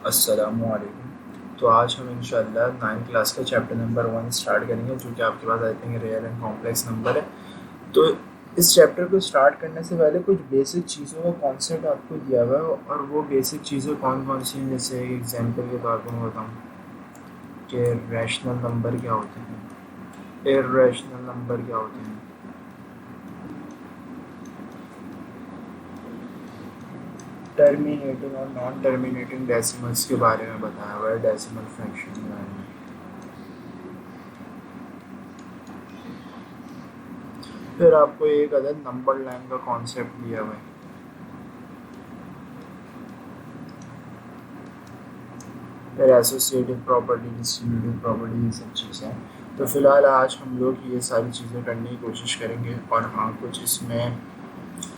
अस्सलामुअलैकुम। तो आज हम इंशाल्लाह 9th क्लास का चैप्टर नंबर 1 स्टार्ट करेंगे, जो कि आपके पास I think real and complex number है। तो इस चैप्टर को स्टार्ट करने से पहले कुछ बेसिक चीज़ों का कॉन्सेप्ट आपको दिया हुआ है, और वो बेसिक चीज़ें कौन कौन सी हैं। जैसे एक एग्जांपल के तौर पर मैं बताऊँ कि रैशनल नंबर क्या होते हैं, इर्रेशनल नंबर क्या होते हैं, टर्मिनेटिंग और नॉन टर्मिनेटिंग डेसिमल्स के बारे में बताया हुआ है, डेसिमल फ्रैक्शन के बारे में। फिर आपको एक अदद नंबर लाइन का कॉन्सेप्ट दिया हुआ है। फिर एसोसिएटिव प्रॉपर्टी, डिस्ट्रीब्यूटिव प्रॉपर्टी, ये सब चीज़ें। तो फिलहाल आज हम लोग ये सारी चीज़ें करने की कोशिश करेंगे, और हाँ कुछ इसमें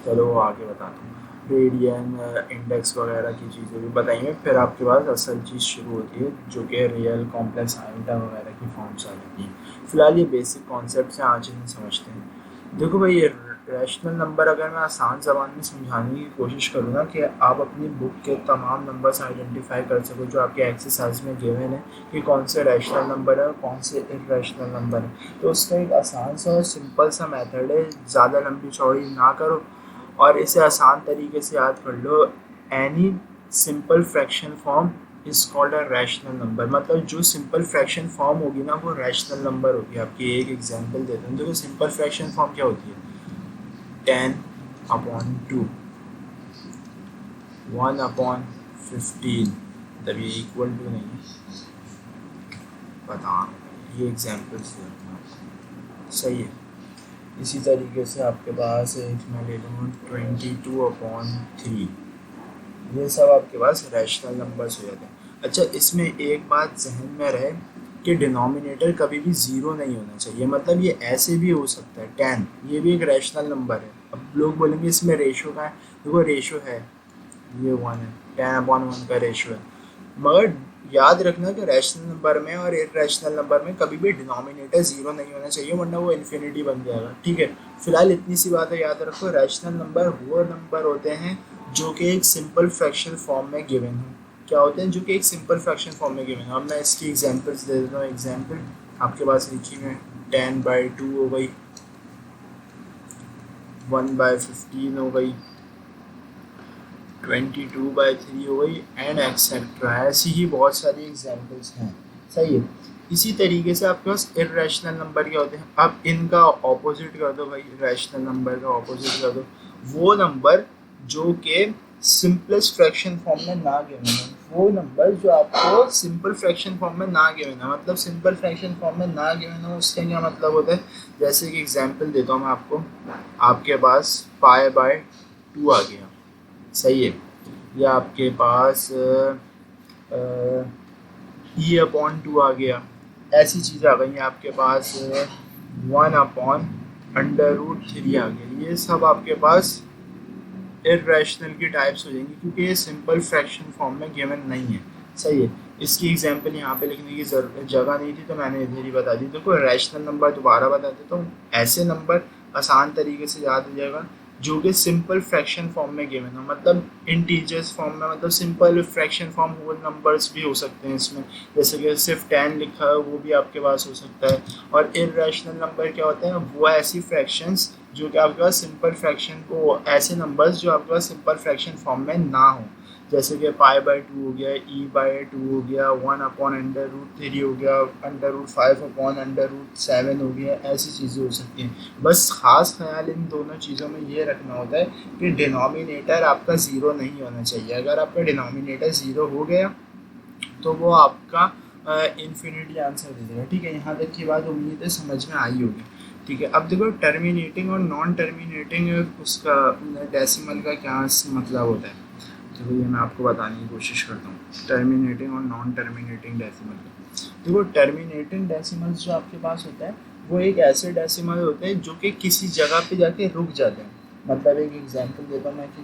चलो वो आगे बताता हूँ, रेडियन इंडेक्स वगैरह की चीज़ें भी बताएंगे। फिर आपके पास असल चीज़ शुरू होती है, जो कि रियल कॉम्प्लेक्स आइटा वगैरह की फॉर्म्स आ जाती हैं। फिलहाल ये बेसिक कॉन्सेप्ट हैं, आज इन्हें समझते हैं। देखो भाई, ये रैशनल नंबर अगर मैं आसान ज़बान में समझाने की कोशिश करूँ ना, कि आप अपनी बुक के तमाम नंबर्स आइडेंटिफाई कर सको जो आपके एक्सरसाइज में गिवन है, कि कौन से रैशनल नंबर है और कौन से इर्रेशनल नंबर है। तो उसका एक आसान सा और सिंपल सा मेथड है, ज़्यादा लंबी चौड़ी ना करो और इसे आसान तरीके से याद कर लो। Any simple fraction form is called a rational number. मतलब जो सिंपल फ्रैक्शन फॉर्म होगी ना, वो रैशनल नंबर होगी आपकी। एक एग्जांपल देता हूँ। देखो, सिंपल फ्रैक्शन फॉर्म क्या होती है? 10/2, 1/15। मतलब ये इक्वल टू नहीं है, बता ये एग्जाम्पल्स दे रहा हूँ आपको, सही है। इसी तरीके से आपके पास एक मैं ले लूँ 22/3। ये सब आपके पास रैशनल नंबर्स हो जाते हैं। अच्छा, इसमें एक बात जहन में रहे कि डिनोमिनेटर कभी भी ज़ीरो नहीं होना चाहिए। मतलब ये ऐसे भी हो सकता है 10, ये भी एक रैशनल नंबर है। अब लोग बोलेंगे इसमें रेशो का है। देखो, रेशो है, ये 1 है, 10/1 का रेशो है। मगर याद रखना कि रैशनल नंबर में और इर्रेशनल नंबर में कभी भी डिनोमिनेटर ज़ीरो नहीं होना चाहिए, वरना वो इन्फिनिटी बन जाएगा। ठीक है, फिलहाल इतनी सी बातें याद रखो। रैशनल नंबर वो नंबर होते हैं जो कि एक सिंपल फ्रैक्शन फॉर्म में गिवन हो। क्या होते हैं? जो कि एक सिंपल फ्रैक्शन फॉर्म में गिवन हो। अब मैं इसकी एग्जांपल्स दे देता हूँ। एग्जांपल आपके पास लिखी हुई है, 10/2 हो गई, 1/15 हो गई, 22/3 हो गई, एंड एक्सेट्रा। ऐसी ही बहुत सारी एग्जांपल्स हैं, सही है। इसी तरीके से आपके पास इर्रेशनल नंबर क्या होते हैं? अब इनका ऑपोजिट कर दो भाई, रैशनल नंबर का ऑपोजिट कर दो। वो नंबर जो कि सिंपलेस्ट फ्रैक्शन फॉर्म में ना गिवन है। वो नंबर जो आपको सिंपल फ्रैक्शन फॉर्म में ना गिवन है। मतलब सिंपल फ्रैक्शन फॉर्म में ना गिवन हो, उसका क्या मतलब होता है? जैसे कि एग्जांपल देता हूँ मैं आपको। आपके पास π/2 आ गया, सही है। या आपके पास E/2 आ गया। ऐसी चीज़ें आ गई। आपके पास 1/√3 आ गया। ये सब आपके पास इर्रेशनल की टाइप्स हो जाएंगी, क्योंकि ये सिंपल फ्रैक्शन फॉर्म में गिवन नहीं है, सही है। इसकी एग्जांपल यहाँ पे लिखने की जगह नहीं थी, तो मैंने इधर ही बता दी। देखो, रैशनल नंबर दोबारा बता देता हूँ। ऐसे नंबर आसान तरीके से याद हो जाएगा जो कि सिंपल फ्रैक्शन फॉर्म में गिवन हो। मतलब इंटीजर्स फॉर्म में, मतलब simple fraction form whole numbers भी हो सकते हैं इसमें। जैसे कि सिर्फ 10 लिखा है, वो भी आपके पास हो सकता है। और इर्रेशनल नंबर क्या होते हैं? वो ऐसी फ्रैक्शंस जो कि आपके पास सिंपल फ्रैक्शन को, ऐसे नंबर्स जो आपके पास सिंपल फ्रैक्शन फॉर्म में ना हो। जैसे कि π/2 हो गया, E/2 हो गया, 1/√3 हो गया, √5/√7 हो गया। ऐसी चीज़ें हो सकती हैं। बस ख़ास ख्याल इन दोनों चीज़ों में ये रखना होता है कि डिनोमिनेटर आपका ज़ीरो नहीं होना चाहिए। अगर आपका डिनोमिनेटर ज़ीरो हो गया तो वो आपका इन्फिनिटी आंसर दे देगा। ठीक है, यहाँ तक की बात उम्मीद है समझ में आई होगी। ठीक है, अब देखो, टर्मिनेटिंग और नॉन टर्मिनेटिंग उसका डेसिमल का क्या मतलब होता है। तो ये मैं आपको बताने की कोशिश करता हूँ, टर्मिनेटिंग और नॉन टर्मिनेटिंग डेसिमल का। देखो, टर्मिनेटिंग डेसिमल्स जो आपके पास होता है, वो एक ऐसे डेसिमल होते हैं जो कि किसी जगह पे जाके रुक जाते हैं। मतलब एक एग्जांपल देता हूँ मैं कि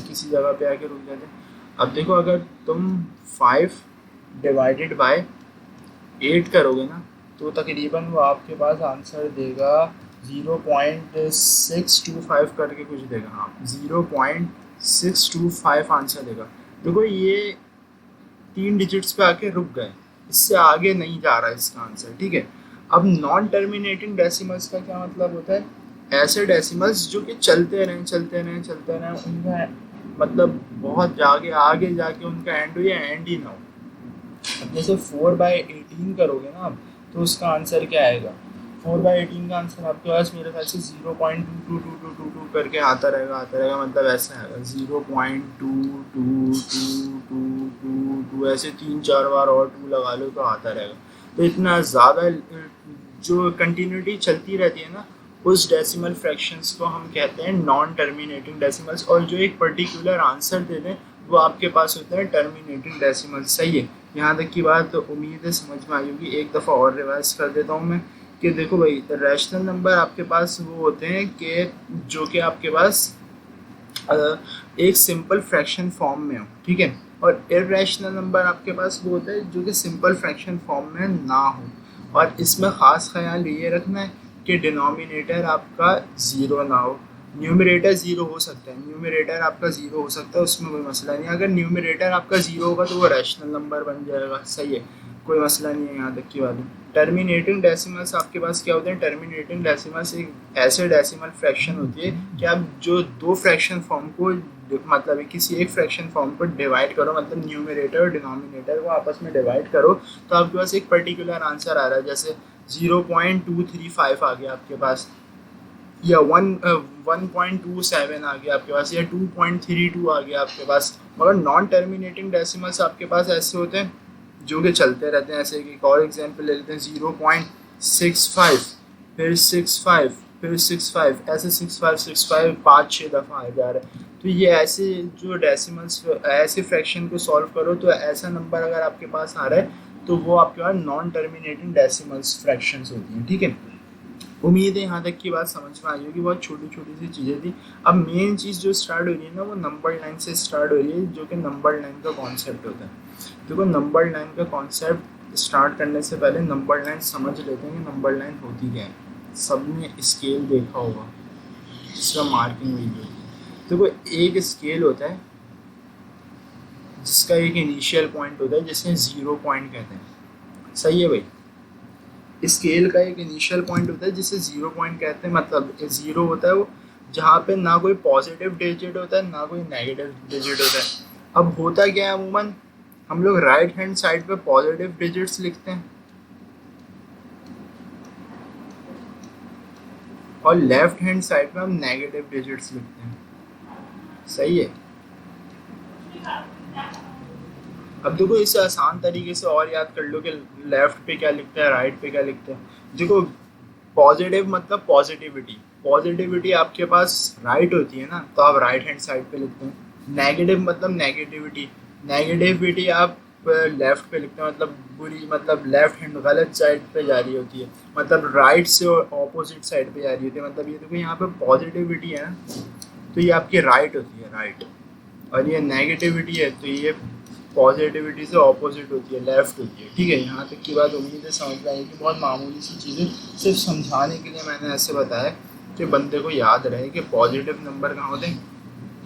किसी जगह पे आके रुक जाते हैं। अब देखो, अगर तुम 5/8 करोगे ना, तो तकरीबन वो आपके पास आंसर देगा 0.625 करके कुछ देगा। हाँ, 0.625 आंसर देगा। देखो, ये 3 डिजिट्स पे आके रुक गए, इससे आगे नहीं जा रहा इसका आंसर, ठीक है। अब नॉन टर्मिनेटिंग डेसिमल्स का क्या मतलब होता है, ऐसे डेसिमल्स जो कि चलते रहें चलते रहें चलते रहें, उनका मतलब बहुत आगे जाके उनका एंड हो या एंड ही ना हो। अब जैसे 4/18 करोगे ना आप, तो उसका आंसर क्या आएगा, 4/18 का आंसर आपके पास मेरे ख्याल से 0.22222 करके आता रहेगा, मतलब ऐसा आएगा 0.22222 ऐसे 3-4 बार और 2 लगा लो तो आता रहेगा। तो इतना ज़्यादा जो कंटिन्यूटी चलती रहती है ना, उस डेसिमल फ्रैक्शंस को हम कहते हैं नॉन टर्मिनेटिंग डेसिमल्स, और जो एक पर्टिकुलर आंसर दे दें वो आपके पास होता है टर्मिनेटिंग डेसिमल्स। सही है, यहाँ तक की बात तो उम्मीद है समझ में आई होगी। एक दफ़ा और रिवाइज कर देता हूँ मैं कि देखो भाई, रैशनल नंबर आपके पास वो होते हैं कि जो कि आपके पास एक सिंपल फ्रैक्शन फॉर्म में हो, ठीक है, और इर्रेशनल नंबर आपके पास वो होता है जो कि सिंपल फ्रैक्शन फॉर्म में ना हो। और इसमें ख़ास ख्याल ये रखना है कि डिनोमिनेटर आपका ज़ीरो ना हो। न्यूमरेटर ज़ीरो हो सकता है, न्यूमरेटर आपका ज़ीरो हो सकता है, उसमें कोई मसला नहीं। अगर न्यूमरेटर आपका ज़ीरो होगा तो वो रैशनल नंबर बन जाएगा, सही है, कोई मसला नहीं है यहाँ तक की बात। टर्मिनेटिंग डेसिमल्स आपके पास क्या होते हैं, टर्मिनेटिंग डेसिमल्स एक ऐसे डेसिमल फ्रैक्शन होती है कि आप जो दो फ्रैक्शन फॉर्म को मतलब किसी एक फ्रैक्शन फॉर्म को डिवाइड करो, मतलब न्यूमरेटर और डिनोमिनेटर को आपस में डिवाइड करो, तो आपके पास एक पर्टिकुलर आंसर आ रहा है। जैसे 0.235 आ गया आपके पास, या 1.27 आ गया आपके पास, या 2.32 आ गया आपके पास। मगर नॉन टर्मिनेटिंग डेसिमल्स आपके पास ऐसे होते हैं जो कि चलते रहते हैं। ऐसे एक और एग्जांपल ले लेते हैं, 0.65, फिर 65, फिर 65, ऐसे 65 5-6 दफ़ा आ जा रहा है। तो ये ऐसे जो डेसिमल्स, ऐसे फ्रैक्शन को सॉल्व करो तो ऐसा नंबर अगर आपके पास आ रहा है तो वो आपके पास नॉन टर्मिनेटिंग डेसिमल्स फ्रैक्शंस होती हैं, ठीक है। उम्मीद है यहाँ तक की बात समझ में आई होगी। बहुत छोटी छोटी सी चीज़ें थी। अब मेन चीज़ जो स्टार्ट हो रही है ना, वो नंबर लाइन से स्टार्ट हो रही है, जो कि नंबर लाइन का कॉन्सेप्ट होता है। देखो, नंबर लाइन का कॉन्सेप्ट स्टार्ट करने से पहले नंबर लाइन समझ लेते हैं कि नंबर लाइन होती क्या है। सबने स्केल देखा होगा, इसका मार्किंग हुई है। देखो, एक स्केल होता है जिसका एक इनिशियल पॉइंट होता है जिसे 0 पॉइंट कहते हैं, सही है भाई। स्केल का एक इनिशियल पॉइंट होता है जिसे 0 पॉइंट कहते हैं। मतलब 0 होता है वो जहाँ पे ना कोई पॉजिटिव डिजिट होता है ना कोई नेगेटिव डिजिट होता है। अब होता क्या है, अमूमन हम लोग राइट हैंड साइड पे पॉजिटिव डिजिट्स लिखते हैं और लेफ्ट हैंड साइड पे हम नेगेटिव डिजिट्स लिखते हैं, सही है। अब देखो, इसे आसान तरीके से और याद कर लो कि लेफ्ट पे क्या लिखते हैं, राइट पे क्या लिखते हैं। देखो, पॉजिटिव मतलब पॉजिटिविटी, पॉजिटिविटी आपके पास राइट होती है ना, तो आप राइट हैंड साइड पे लिखते हैं। नेगेटिव मतलब नेगेटिविटी, नेगेटिविटी आप लेफ्ट पे लिखते हैं, मतलब बुरी, मतलब लेफ्ट हैंड गलत साइड पे जा रही होती है, मतलब राइट से ऑपोजिट साइड पे जा रही होती है। मतलब ये देखो, यहाँ पे पॉजिटिविटी है ना, तो ये आपकी राइट होती है, राइट, और ये नेगेटिविटी है तो ये पॉजिटिविटी से ऑपोजिट होती है, लेफ्ट होती है, ठीक है। यहाँ तक की बात उम्मीद है समझ में आएगी। बहुत मामूली सी चीज़ें, सिर्फ समझाने के लिए मैंने ऐसे बताया कि बंदे को याद रहे कि पॉजिटिव नंबर कहाँ होते हैं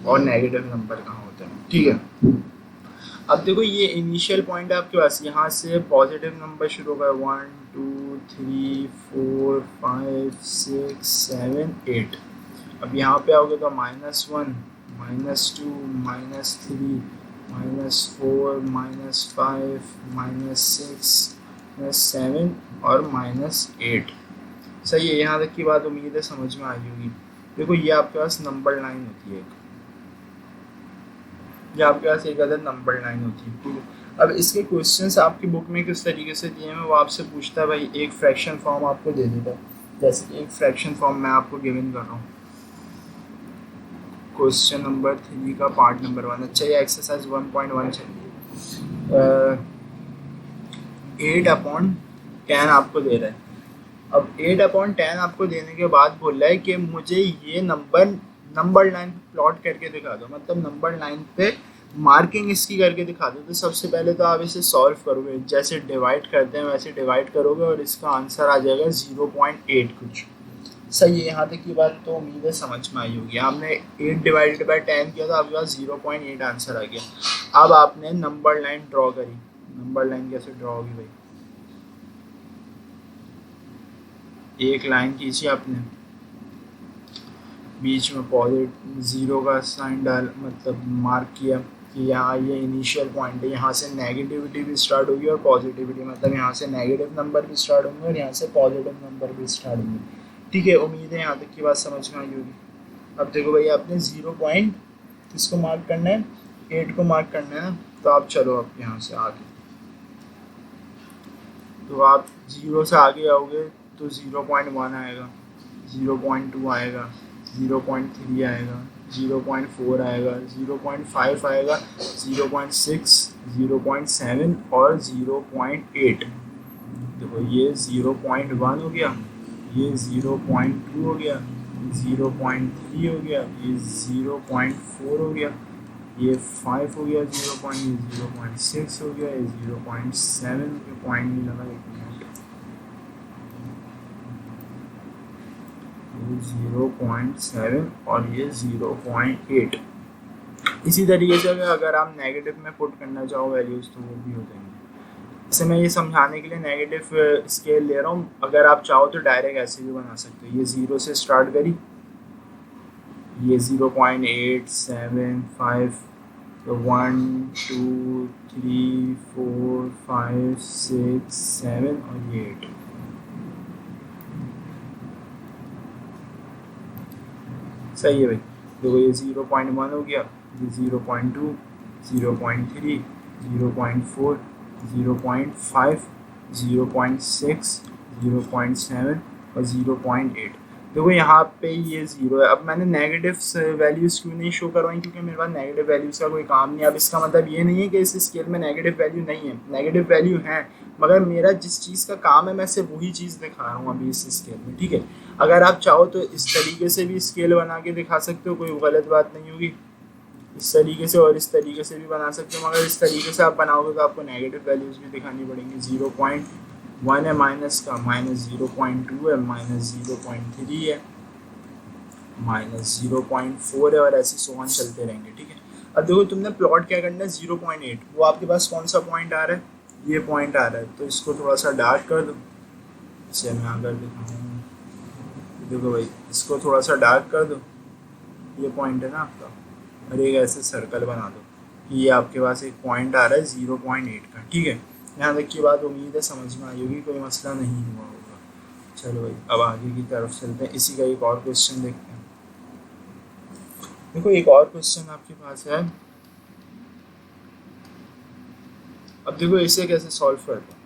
और नेगेटिव नंबर कहाँ होते हैं, ठीक है। अब देखो, ये इनिशियल पॉइंट है आपके पास, यहाँ से पॉजिटिव नंबर शुरू होगा 1 2 3 4 5 6 7 8। अब यहाँ पे आओगे तो -1 -2 -3 -4 -5 -6 -7 और -8, सही है। यहाँ तक की बात उम्मीद है समझ में आई होगी। देखो, ये आपके पास नंबर लाइन होती है, ये आपके पास एक अदर नंबर लाइन होती है, ठीक है। अब इसके क्वेश्चंस आपकी बुक में किस तरीके से दिए हैं, वो आपसे पूछता है भाई, एक फ्रैक्शन फॉर्म आपको दे देता है। जैसे एक फ्रैक्शन फॉर्म मैं आपको गिवन कर रहा हूँ, क्वेश्चन नंबर 3 का पार्ट नंबर 1। अच्छा, ये एक्सरसाइज 1.1 चलिए। 8/10 आपको दे रहा है। अब 8/10 आपको देने के बाद बोल रहा है कि मुझे ये नंबर लाइन प्लॉट करके दिखा दो, मतलब नंबर लाइन पे मार्किंग इसकी करके दिखा दो। तो सबसे पहले तो आप इसे सॉल्व करोगे, जैसे डिवाइड करते हैं वैसे डिवाइड करोगे और इसका आंसर आ जाएगा 0.8 कुछ, सही है, यहाँ तक की बात तो उम्मीद है समझ में आई होगी। हमने 8 डिवाइडेड बाई 10 किया तो आपके पास 0.8 आंसर आ गया। अब आपने नंबर लाइन ड्रॉ करी। नंबर लाइन कैसे ड्रॉ होगी भाई, एक लाइन खींची आपने, बीच में पॉजिटिव 0 का साइन डाल मतलब मार्क किया कि यहाँ ये इनिशियल पॉइंट है, यहाँ से नेगेटिविटी भी स्टार्ट होगी और पॉजिटिविटी, मतलब यहाँ से नेगेटिव नंबर भी स्टार्ट होंगे और यहाँ से पॉजिटिव नंबर भी स्टार्ट होंगे। ठीक है, उम्मीद है यहाँ तक की बात समझ में आई होगी। अब देखो भाई आपने 0 पॉइंट किसको मार्क करना है, 8 को मार्क करना है ना, तो आप चलो अब यहाँ से आगे, तो आप 0 से आगे आओगे तो 0.1 आएगा, 0.2 आएगा, 0.3 आएगा, 0.4 आएगा, 0.5 आएगा, 0.6, 0.7 और 0.8। देखो ये 0.1 हो गया, ये 0.2 हो गया, 0.3 हो गया, ये 0.4 हो गया, ये 5 हो गया, 0.6 हो गया, ये 0.7 हो गया, पॉइंट नहीं लगा, 0.7 और ये 0.8। इसी तरीके से अगर आप नेगेटिव में पुट करना चाहो वैल्यूज़ तो वो भी हो जाएंगे। इसे मैं ये समझाने के लिए नेगेटिव स्केल ले रहा हूँ, अगर आप चाहो तो डायरेक्ट ऐसे भी बना सकते हो। ये 0 से स्टार्ट करी, ये 0.875, तो 1 2 3 4 5 6 7 और ये 8। सही है भाई, देखो ये 0.1 हो गया, ये 0.2, 0.3, 0.4, 0.5, 0.6, 0.7 और 0.8। देखो यहाँ पे ये 0 है। अब मैंने नेगेटिव वैल्यूज़ क्यों नहीं शो करवाई, क्योंकि मेरे पास नेगेटिव वैल्यूज़ का कोई काम नहीं है। अब इसका मतलब ये नहीं है कि इस स्केल में नेगेटिव वैल्यू नहीं है, नेगेटिव वैल्यू है, मगर मेरा जिस चीज़ का काम है मैं सिर्फ वही चीज़ दिखा रहा हूँ अभी इस स्केल में। ठीक है, अगर आप चाहो तो इस तरीके से भी स्केल बना के दिखा सकते हो, कोई गलत बात नहीं होगी। इस तरीके से और इस तरीके से भी बना सकते हो, मगर इस तरीके से आप बनाओगे तो आपको नेगेटिव वैल्यूज़ भी दिखानी पड़ेंगी। 0.1 है माइनस का, -0.2 है, -0.3 है, -0.4 है और ऐसे सोन चलते रहेंगे। ठीक है, अब देखो तुमने प्लॉट क्या करना है, 0.8, वो आपके पास कौन सा पॉइंट आ रहा है, ये पॉइंट आ रहा है, तो इसको थोड़ा सा डार्क कर दो। इसे मैं अगर दिखाऊँ, देखो भाई इसको थोड़ा सा डार्क कर दो, ये पॉइंट है ना आपका, और एक ऐसे सर्कल बना दो कि ये आपके पास एक पॉइंट आ रहा है 0.8 का। ठीक है, यहाँ तक की बात उम्मीद है समझ में आई होगी, कोई मसला नहीं हुआ होगा। चलो भाई अब आगे की तरफ चलते हैं, इसी का एक और क्वेश्चन देखते हैं। देखो एक और क्वेश्चन आपके पास है, अब देखो इसे कैसे सॉल्व करते हैं।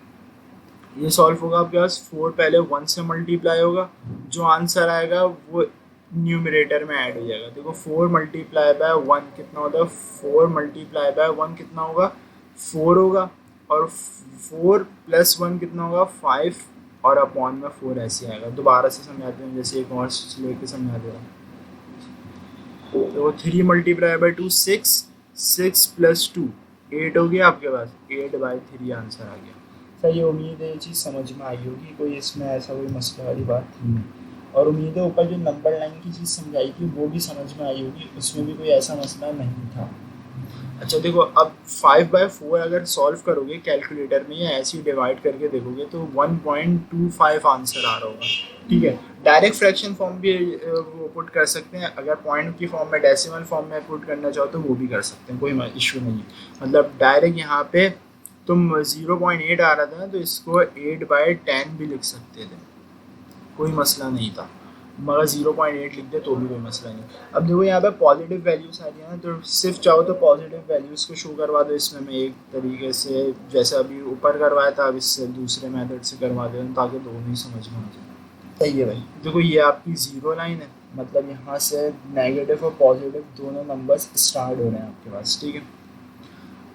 ये सॉल्व होगा आपके पास, 4 पहले 1 से मल्टीप्लाई होगा, जो आंसर आएगा वो न्यूमरेटर में ऐड हो जाएगा। देखो 4 मल्टीप्लाई बाय 1 कितना होता है, 4 मल्टीप्लाई बाय 1 कितना होगा, 4 होगा, और 4 + 1 कितना होगा, 5, और अपॉन में 4 ऐसे आएगा। दोबारा से समझाते हैं, जैसे एक और लेके समझा दे रहा हूँ। तो 3 मल्टीप्लाई बाय 2 6, 6 + 2 8 हो गया आपके पास, 8/3 आंसर आ गया। सही है, उम्मीद है ये चीज़ समझ में आई होगी, कोई इसमें ऐसा कोई मसला वाली बात थी नहीं, और उम्मीद है ऊपर जो नंबर लाइन की चीज़ समझाई थी वो भी समझ में आई होगी, उसमें भी कोई ऐसा मसला नहीं था। अच्छा देखो, अब 5/4 अगर सॉल्व करोगे कैलकुलेटर में या ऐसे ही डिवाइड करके देखोगे तो 1.25 आंसर आ रहा होगा। ठीक है, डायरेक्ट फ्रैक्शन फॉर्म भी वो पुट कर सकते हैं, अगर पॉइंट की फॉर्म में डेसिमल फॉर्म में पुट करना चाहो तो वो भी कर सकते हैं, कोई इशू नहीं है। मतलब डायरेक्ट यहाँ पे तुम 0.8 आ रहा था तो इसको 8/10 भी लिख सकते थे, कोई मसला नहीं था, मगर 0.8 लिख दे तो भी कोई मसला नहीं। अब देखो यहाँ पे पॉजिटिव वैल्यूज आ रही है ना, तो सिर्फ चाहो तो पॉजिटिव वैल्यूज़ को शो करवा दो इसमें, मैं एक तरीके से जैसा अभी ऊपर करवाया था अब इससे दूसरे मेथड से करवा दे ताकि दोनों ही समझ में आ जाए। सही है भाई, देखो ये आपकी 0 लाइन है, मतलब यहाँ से नेगेटिव और पॉजिटिव दोनों नंबर्स स्टार्ट हो रहे हैं आपके पास। ठीक है,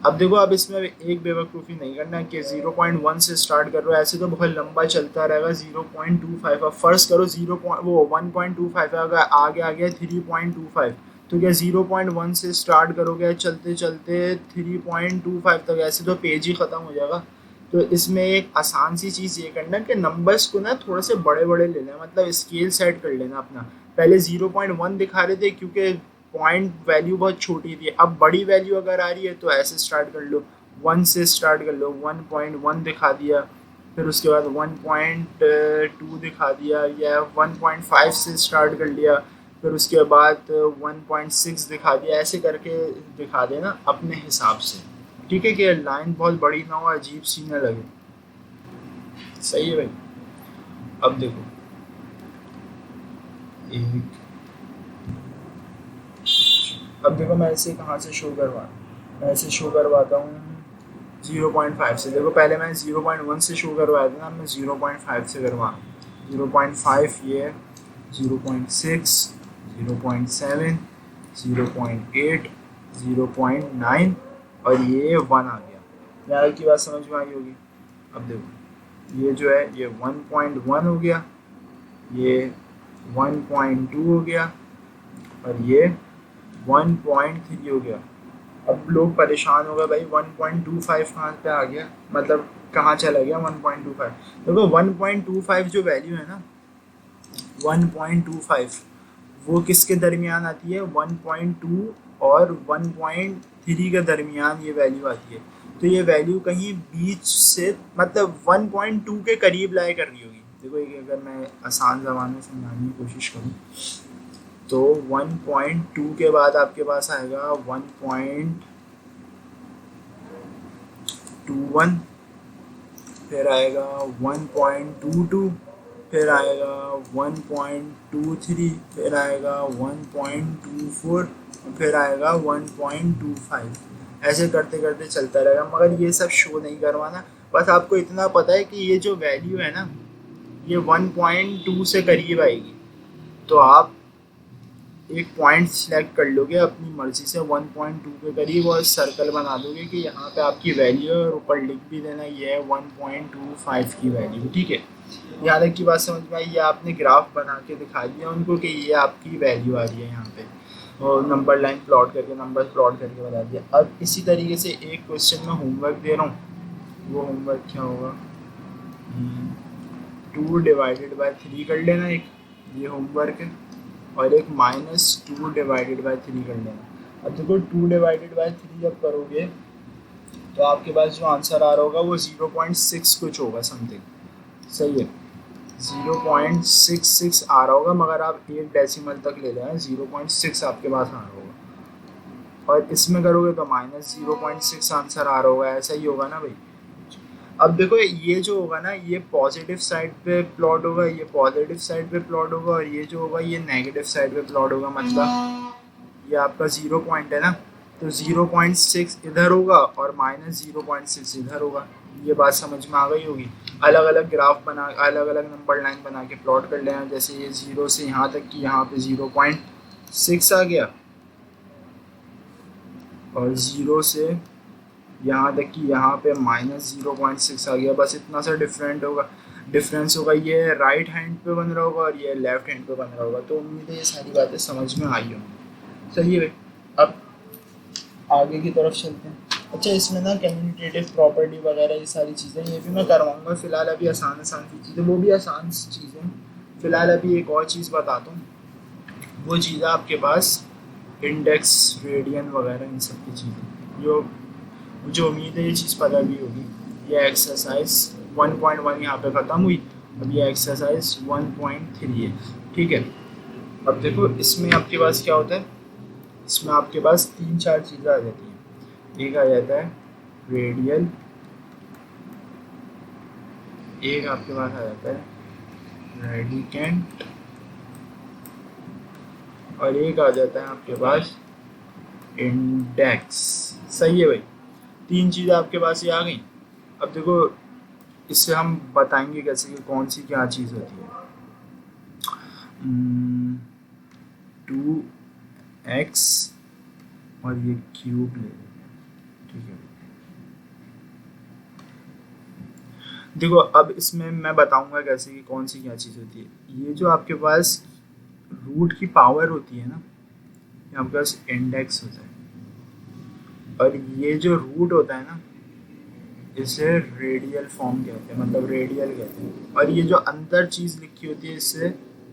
अब देखो अब इसमें एक बेवकूफ़ी नहीं करना कि 0.1 से स्टार्ट कर रहे हो, ऐसे तो बहुत लंबा चलता रहेगा। 0.25 अब फर्स्ट करो 1.25 है, अगर आगे आ गया 3.25, तो क्या 0.1 से स्टार्ट करोगे चलते चलते 3.25 तक, ऐसे तो पेज ही ख़त्म हो जाएगा। तो इसमें एक आसान सी चीज़ ये करना कि नंबर्स को ना थोड़े से बड़े बड़े ले लेना, मतलब स्केल सेट कर लेना अपना। पहले 0.1 दिखा रहे थे क्योंकि पॉइंट वैल्यू बहुत छोटी थी, अब बड़ी वैल्यू अगर आ रही है तो ऐसे स्टार्ट कर लो, 1 से स्टार्ट कर लो, 1.1 दिखा दिया, फिर उसके बाद 1.2 दिखा दिया, या 1.5 से स्टार्ट कर लिया, फिर उसके बाद 1.6 दिखा दिया, ऐसे करके दिखा देना अपने हिसाब से। ठीक है कि लाइन बहुत बड़ी ना हो, अजीब सी ना लगे। सही है भाई। अब देखो एक, अब देखो मैं ऐसे कहाँ से शो करवा, मैं ऐसे शो करवाता हूँ 0.5 से। देखो पहले मैंने 0.1 से शो करवाया था ना, मैं 0.5 से करवा, 0.5 ये, 0.6, 0.7, 0.8, 0.9 और ये 1 आ गया। यहाँ की बात समझ में आई होगी। अब देखो ये जो है ये 1.1 हो गया, ये 1.2 हो गया और ये 1.3 हो गया। अब लोग परेशान हो गए भाई 1.25 कहाँ पे आ गया, मतलब कहाँ चला गया 1.25। देखो 1.25 जो वैल्यू है ना, 1.25 वो किसके दरमियान आती है, 1.2 और 1.3 के दरमियान ये वैल्यू आती है। तो ये वैल्यू कहीं बीच से, मतलब 1.2 के करीब लाया कर रही होगी। देखो ये अगर मैं आसान ज़बान में समझाने की कोशिश करूँ तो 1.2 के बाद आपके पास आएगा 1.21, फिर आएगा 1.22, फिर आएगा 1.23, फिर आएगा 1.24, फिर आएगा 1.25। ऐसे करते करते चलता रहेगा, मगर ये सब शो नहीं करवाना। बस आपको इतना पता है कि ये जो वैल्यू है ना ये 1.2 से करीब आएगी, तो आप एक पॉइंट सिलेक्ट कर लोगे अपनी मर्जी से 1.2 के करीब और सर्कल बना दोगे कि यहाँ पे आपकी वैल्यू है, और ऊपर लिख भी देना ये है 1.25 की वैल्यू। ठीक है, यहाँ तक की बात समझ में आई। ये आपने ग्राफ बना के दिखा दिया उनको कि ये आपकी वैल्यू आ रही है यहाँ पे, और नंबर लाइन प्लॉट करके, नंबर प्लॉट करके बता दिया। अब इसी तरीके से एक क्वेश्चन में होमवर्क दे रहा हूँ, वो होमवर्क क्या होगा, 2/3 कर लेना, एक ये होमवर्क है, और एक -2/3 कर लेना। अब देखो 2/3 जब करोगे तो आपके पास जो आंसर आ रहा होगा वो 0.6 कुछ होगा समथिंग। सही है, 0.66 आ रहा होगा, मगर आप एक डेसिमल तक ले लें, 0.6 आपके पास आ रहा होगा। और इसमें करोगे तो -0.6 आंसर आ रहा होगा, ऐसा ही होगा ना भाई। अब देखो ये जो होगा ना ये पॉजिटिव साइड पे प्लॉट होगा, ये पॉजिटिव साइड पे प्लॉट होगा, और ये जो होगा ये नेगेटिव साइड पे प्लॉट होगा। मतलब ये आपका 0 पॉइंट है ना, तो 0.6 इधर होगा और -0.6 इधर होगा। ये बात समझ में आ गई होगी। अलग अलग ग्राफ बना, अलग अलग नंबर लाइन बना के प्लॉट कर लेना। जैसे ये 0 से यहाँ तक कि यहाँ पे 0.6 आ गया, और 0 से यहाँ तक कि यहाँ पे -0.6 आ गया। बस इतना सा डिफरेंस होगा। ये राइट हैंड पे बन रहा होगा और ये लेफ्ट हैंड पे बन रहा होगा। तो उम्मीद है ये सारी बातें समझ में आई होंगी। चलिए भाई अब आगे की तरफ चलते हैं। अच्छा इसमें ना कम्यूनिकेटिव प्रॉपर्टी वगैरह ये सारी चीज़ें ये भी मैं करवाऊँगा। फ़िलहाल अभी आसान आसान सी चीज़ें, वो भी आसान चीज़ें। फ़िलहाल अभी एक और चीज़ बताता हूँ, वो चीज़ है आपके पास इंडेक्स, रेडियन वगैरह इन सब की चीज़ें, जो मुझे उम्मीद है ये चीज़ पता भी होगी। ये एक्सरसाइज 1.1 यहाँ पे ख़त्म हुई, अब ये एक्सरसाइज 1.3 है। ठीक है, अब देखो इसमें आपके पास क्या होता है, इसमें आपके पास 3-4 चीज़ें आ जाती हैं। एक आ जाता है रेडियल, एक आपके पास आ जाता है रेडिकेंट, और एक आ जाता है आपके पास इंडेक्स। सही है भाई, 3 चीज़ें आपके पास ये आ गई। अब देखो इससे हम बताएंगे कैसे कि कौन सी क्या चीज़ होती है। 2x और ये क्यूब ले लेते हैं। ठीक है, देखो अब इसमें मैं बताऊंगा कैसे कि कौन सी क्या चीज़ होती है। ये जो आपके पास रूट की पावर होती है ना, ये आपके पास इंडेक्स होता है, और ये जो रूट होता है ना इसे रेडियल फॉर्म कहते हैं, मतलब रेडियल कहते हैं, और ये जो अंदर चीज़ लिखी होती है इसे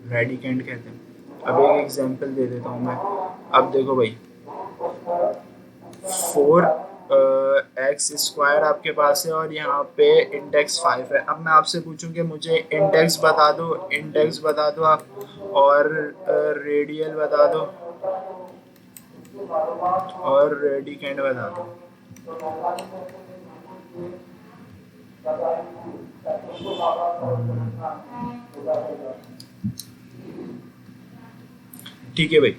रेडिकेंट कहते हैं। अब एक एग्जांपल दे देता हूँ मैं। अब देखो भाई, 4x² आपके पास है और यहाँ पे इंडेक्स 5 है। अब मैं आपसे पूछूं कि मुझे इंडेक्स बता दो, इंडेक्स बता दो आप, और रेडियल बता दो, और रेडिकेंट बता दो। ठीक है भाई,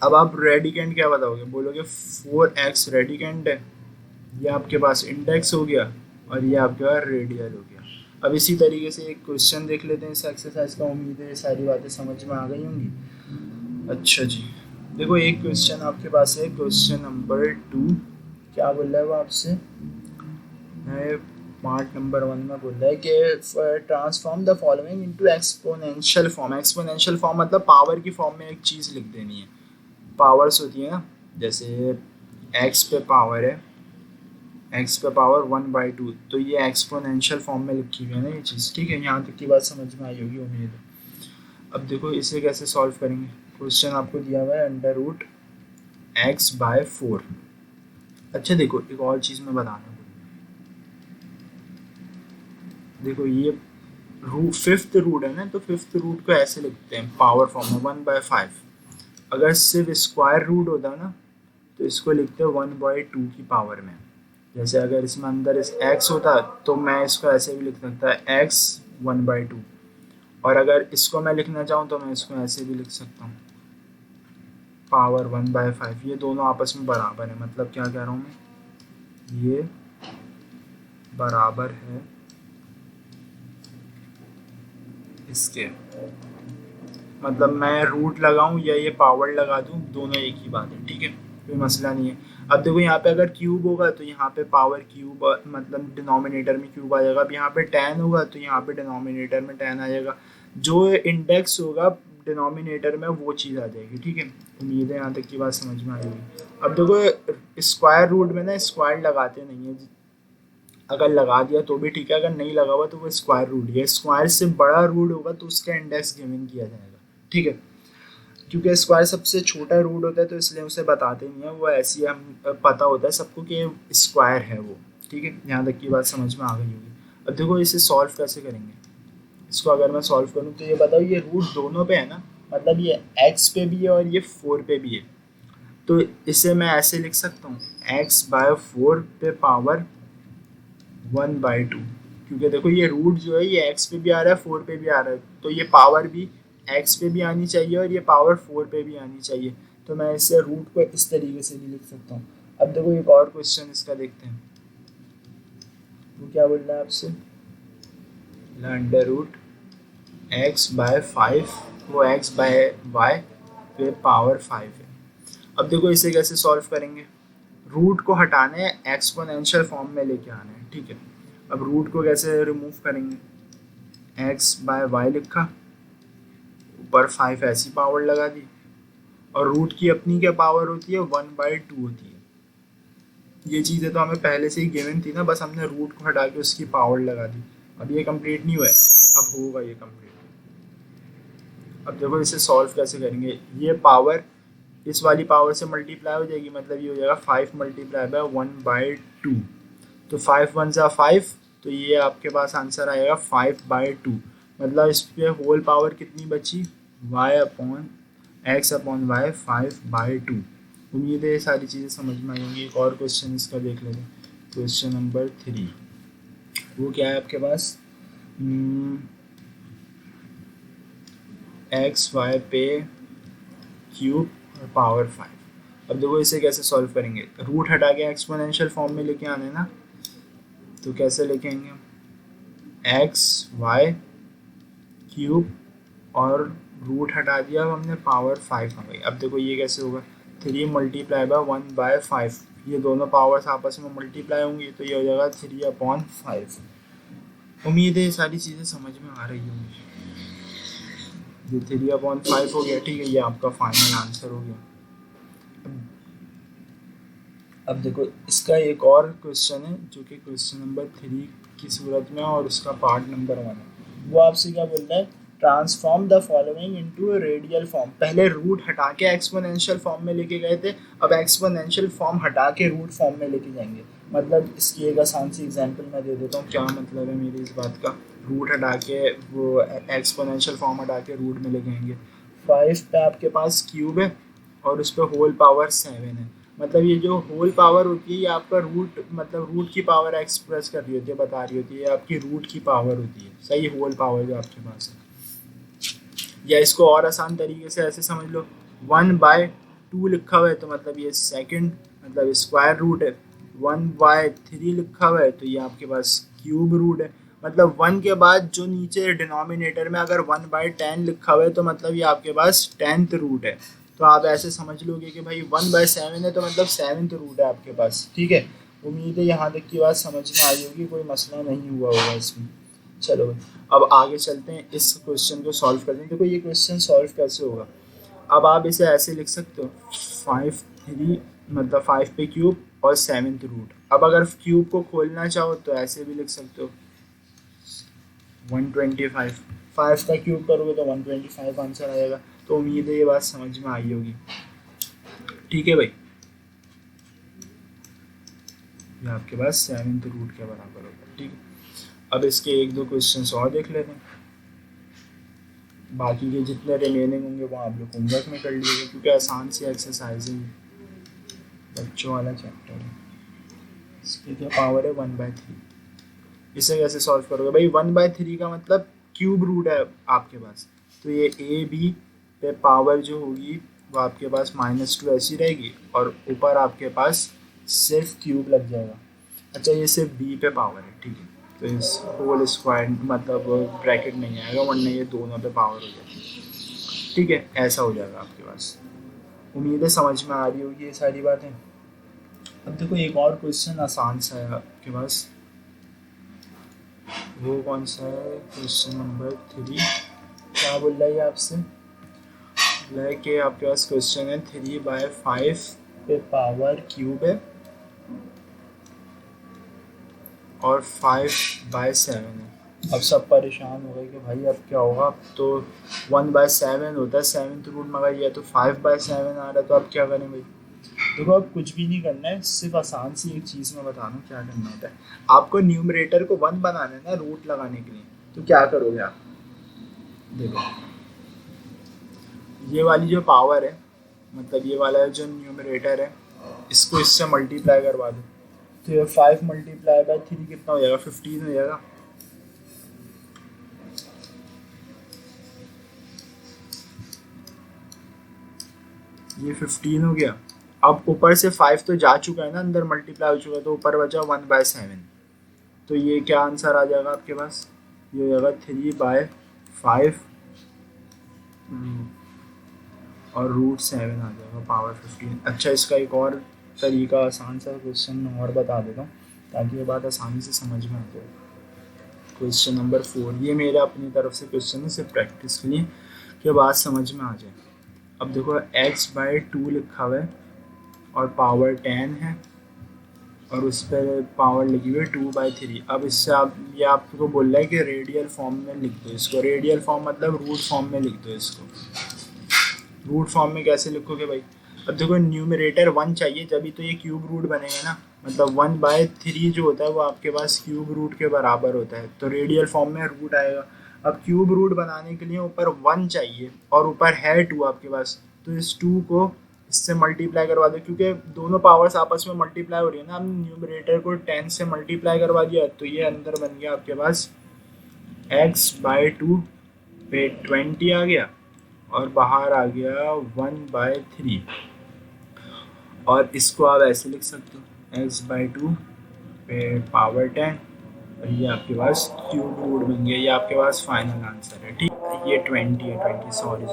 अब आप रेडिकेंट क्या बताओगे? बोलोगे 4x रेडिकेंट है, ये आपके पास इंडेक्स हो गया और ये आपके पास रेडियल हो गया। अब इसी तरीके से एक क्वेश्चन देख लेते हैं इस एक्सरसाइज का। उम्मीद है ये सारी बातें समझ में आ गई होंगी। अच्छा जी, देखो एक क्वेश्चन आपके पास है, क्वेश्चन नंबर 2। क्या बोल रहा है वो आपसे? पार्ट नंबर 1 में बोल रहा है कि transform the following into exponential form. Exponential form मतलब पावर की फॉर्म में एक चीज़ लिख देनी है। पावर्स होती है ना, जैसे x पे पावर है, x पे पावर 1/2, तो ये एक्सपोनेंशियल फॉर्म में लिखी हुई है ना ये चीज़। ठीक है, यहाँ तक की बात समझ में आई होगी उम्मीद है। अब देखो इसे कैसे सॉल्व करेंगे। क्वेश्चन आपको दिया हुआ है √x/4। अच्छा देखो एक और चीज़ मैं बताना, देखो ये फिफ्थ रूट है ना, तो फिफ्थ रूट को ऐसे लिखते हैं पावर फॉर्म में 1/5। अगर सिर्फ स्क्वायर रूट होता ना तो इसको लिखते हैं 1/2 की पावर में। जैसे अगर इसमें अंदर इस x होता तो मैं इसको ऐसे भी लिख सकता है x 1/2, और अगर इसको मैं लिखना चाहूँ तो मैं इसको ऐसे भी लिख सकता हूँ पावर 1/5। ये दोनों आपस में बराबर है, मतलब क्या कह रहा हूँ मैं, ये बराबर है इसके, मतलब मैं रूट लगाऊं या ये पावर लगा दूं, दोनों एक ही बात है। ठीक है, कोई मसला नहीं है। अब देखो यहाँ पे अगर क्यूब होगा तो यहाँ पे पावर क्यूब, मतलब डिनोमिनेटर में क्यूब आ जाएगा। अब यहाँ पे 10 होगा तो यहाँ पे डिनोमिनेटर में 10 आ जाएगा। जो इंडेक्स होगा डिनोमिनेटर में वो चीज़ आ जाएगी। ठीक है, उम्मीद है यहाँ तक की बात समझ में आई होगी। अब देखो स्क्वायर रूट में ना स्क्वायर लगाते नहीं है, अगर लगा दिया तो भी ठीक है, अगर नहीं लगा हुआ तो वो स्क्वायर रूट है। स्क्वायर से बड़ा रूट होगा तो उसका इंडेक्स गिवन किया जाएगा। ठीक है, क्योंकि स्क्वायर सबसे छोटा रूट होता है तो इसलिए उसे बताते नहीं है, वो ऐसी हम पता होता है सबको कि स्क्वायर है वो। ठीक है, यहाँ तक की बात समझ में आ गई होगी। अब देखो इसे सॉल्व कैसे करेंगे। इसको अगर मैं सॉल्व करूँ तो ये बताओ, ये रूट दोनों पे है ना, मतलब ये x पे भी है और ये 4 पे भी है, तो इसे मैं ऐसे लिख सकता हूँ x/4 पे पावर 1/2। क्योंकि देखो ये रूट जो है ये x पे भी आ रहा है 4 पे भी आ रहा है, तो ये पावर भी x पे भी आनी चाहिए और ये पावर 4 पे भी आनी चाहिए। तो मैं इससे रूट को इस तरीके से भी लिख सकता हूँ। अब देखो एक और क्वेश्चन इसका देखते हैं, वो क्या बोल रहा है आपसे, √x/5, वो x/y पे पावर 5 है। अब देखो इसे कैसे सॉल्व करेंगे। रूट को हटाना है, एक्सपोनेंशियल फॉर्म में लेके आना है। ठीक है, अब रूट को कैसे रिमूव करेंगे, x/y लिखा, ऊपर 5 ऐसी पावर लगा दी, और रूट की अपनी क्या पावर होती है, 1/2 होती है। ये चीज़ें तो हमें पहले से ही गिवन थी ना, बस हमने रूट को हटा के उसकी पावर लगा दी। अब ये कंप्लीट नहीं हुआ है, अब होगा ये कंप्लीट। अब देखो इसे सॉल्व कैसे करेंगे। ये पावर इस वाली पावर से मल्टीप्लाई हो जाएगी, मतलब ये हो जाएगा 5 × 1/2। तो 5 × 1 = 5, तो ये आपके पास आंसर आएगा 5/2। मतलब इस पे होल पावर कितनी बची, y/x/y 5/2। उम्मीद है ये सारी चीज़ें समझ में आई होंगी। एक और क्वेश्चन इसका देख लेते हैं, क्वेश्चन नंबर 3। वो क्या है आपके पास, x/y पे क्यूब और पावर 5। अब देखो इसे कैसे सॉल्व करेंगे। रूट हटा के एक्सपोनेंशियल फॉर्म में लेके आने ना, तो कैसे लेके आएंगे, x/y क्यूब और रूट हटा दिया, अब हमने पावर 5 आ गई। अब देखो ये कैसे होगा, 3 × 1/5, ये दोनों पावर्स आपस में मल्टीप्लाई होंगी तो ये हो जाएगा 3/5। उम्मीद है ये सारी चीज़ें समझ में आ रही होंगी। ये 3/5 हो गया। ठीक है, ये आपका फाइनल आंसर हो गया। अब देखो इसका एक और क्वेश्चन है जो कि क्वेश्चन नंबर 3 की सूरत में और उसका पार्ट नंबर 1 है। वो आपसे क्या बोल रहा है, transform the following into radial form. पहले रूट हटा के एक्सपोनेंशियल फॉर्म में लेके गए थे, अब एक्सपोनेंशियल फॉर्म हटा के रूट फॉर्म में लेके जाएंगे। मतलब इसकी एक आसान सी एग्जांपल मैं दे देता हूँ, क्या मतलब है मेरी इस बात का। रूट हटा के वो एक्सपोनेंशियल फॉर्म हटा के रूट में लेके आएंगे। 5 पे आपके पास क्यूब है और उस पर होल पावर 7 है। मतलब ये जो होल पावर होती है ये आपका रूट, मतलब रूट की पावर एक्सप्रेस कर रही होती है, बता रही होती है, आपकी रूट की पावर होती है, सही, होल पावर जो आपके पास है। या इसको और आसान तरीके से ऐसे समझ लो, 1/2 लिखा हुआ है तो मतलब ये सेकंड, मतलब स्क्वायर रूट है। 1/3 लिखा हुआ है तो ये आपके पास क्यूब रूट है। मतलब 1 के बाद जो नीचे डिनोमिनेटर में अगर 1/10 लिखा हुआ है तो मतलब ये आपके पास 10th रूट है। तो आप ऐसे समझ लोगे कि भाई 1/7 है तो मतलब 7th रूट है आपके पास। ठीक है, उम्मीद है यहाँ तक की बात समझ में आई होगी, कोई मसला नहीं हुआ होगा इसमें। चलो अब आगे चलते हैं, इस क्वेश्चन को सॉल्व करते हैं। देखो ये क्वेश्चन सॉल्व कैसे होगा, अब आप इसे ऐसे लिख सकते हो, 5/3 मतलब 5 पे क्यूब और 7th रूट। अब अगर क्यूब को खोलना चाहो तो ऐसे भी लिख सकते हो, 125। 5 का क्यूब करोगे तो 125 आंसर आएगा। तो उम्मीद है ये बात समझ में आई होगी। ठीक है भाई, ये आपके पास 7th रूट के बराबर होगा। ठीक है, अब इसके 1-2 क्वेश्चंस और देख लेते हैं, बाकी के जितने रिमेनिंग होंगे वो आप लोग होमवर्क में कर लीजिएगा, क्योंकि आसान सी एक्सरसाइज है, बच्चों वाला चैप्टर है। इसकी क्या पावर है, 1/3। इसे कैसे सॉल्व करोगे भाई, 1/3 का मतलब क्यूब रूट है आपके पास, तो ये a b पे पावर जो होगी वो आपके पास -2 ऐसी रहेगी और ऊपर आपके पास सिर्फ क्यूब लग जाएगा। अच्छा ये सिर्फ b पे पावर है, ठीक है, तो इस होल स्क्वायर मतलब ब्रैकेट नहीं आएगा, वरना ये दोनों पे पावर हो जाएगी। ठीक है, ऐसा हो जाएगा आपके पास। उम्मीद है समझ में आ रही होगी ये सारी बातें। अब देखो एक और क्वेश्चन आसान सा है आपके पास, वो कौन सा है, क्वेश्चन नंबर 3। क्या बोल रहा है ये आपसे, बोला है कि आपके पास क्वेश्चन है 3/5 पे पावर क्यूब है और 5/7 है। अब सब परेशान हो गए कि भाई अब क्या होगा, अब तो 1/7 होता है 7th रूट, मगर ये तो 5/7 आ रहा है, तो अब क्या करें भाई। देखो अब कुछ भी नहीं करना है, सिर्फ आसान सी एक चीज़ मैं बता रहा हूँ क्या करना होता है। आपको न्यूमरेटर को 1 बनाना है ना रूट लगाने के लिए, तो क्या करोगे आप, देखो ये वाली जो पावर है, मतलब ये वाला जो न्यूमरेटर है, इसको इससे मल्टीप्लाई करवा दो, तो ये 5 × 3 कितना हो जाएगा, 15 हो जाएगा। ये 15 हो गया। अब ऊपर से 5 तो जा चुका है ना, अंदर मल्टीप्लाई हो चुका है, तो ऊपर बचा 1/7। तो ये क्या आंसर आ जाएगा आपके पास, ये हो जाएगा 3/5 और √7 आ जाएगा पावर 15। अच्छा इसका एक और तरीका आसान सा क्वेश्चन मैं और बता देता हूँ ताकि ये बात आसानी से समझ में आ जाए। क्वेश्चन नंबर 4, ये मेरा अपनी तरफ से क्वेश्चन है सिर्फ प्रैक्टिस के लिए कि बात समझ में आ जाए। अब देखो x/2 लिखा हुआ है और पावर 10 है और उस पर पावर लिखी हुई है 2/3। अब इससे आप, ये आपको बोल रहा है कि रेडियल फॉर्म में लिख दो इसको। रेडियल फॉर्म मतलब रूट फॉर्म में लिख दो इसको। रूट फॉर्म में कैसे लिखोगे भाई, अब देखो न्यूमरेटर 1 चाहिए जब ही तो ये क्यूब रूट बनेगा ना, मतलब 1/3 जो होता है वो आपके पास क्यूब रूट के बराबर होता है, तो रेडियल फॉर्म में रूट आएगा। अब क्यूब रूट बनाने के लिए ऊपर 1 चाहिए और ऊपर है 2 आपके पास, तो इस 2 को इससे मल्टीप्लाई करवा दो, क्योंकि दोनों पावर्स आपस में मल्टीप्लाई हो रही है ना। हमने न्यूमरेटर को 10 से मल्टीप्लाई करवा दिया, तो ये अंदर बन गया आपके पास x/2 पे 20 आ गया और बाहर आ गया 1/3। और इसको आप ऐसे लिख सकते हो x/2 पे पावर 10 और ये आपके पास क्यूब रूट बन गया। ये आपके पास फाइनल आंसर है। ठीक, ये 20 है, 20 सॉरी।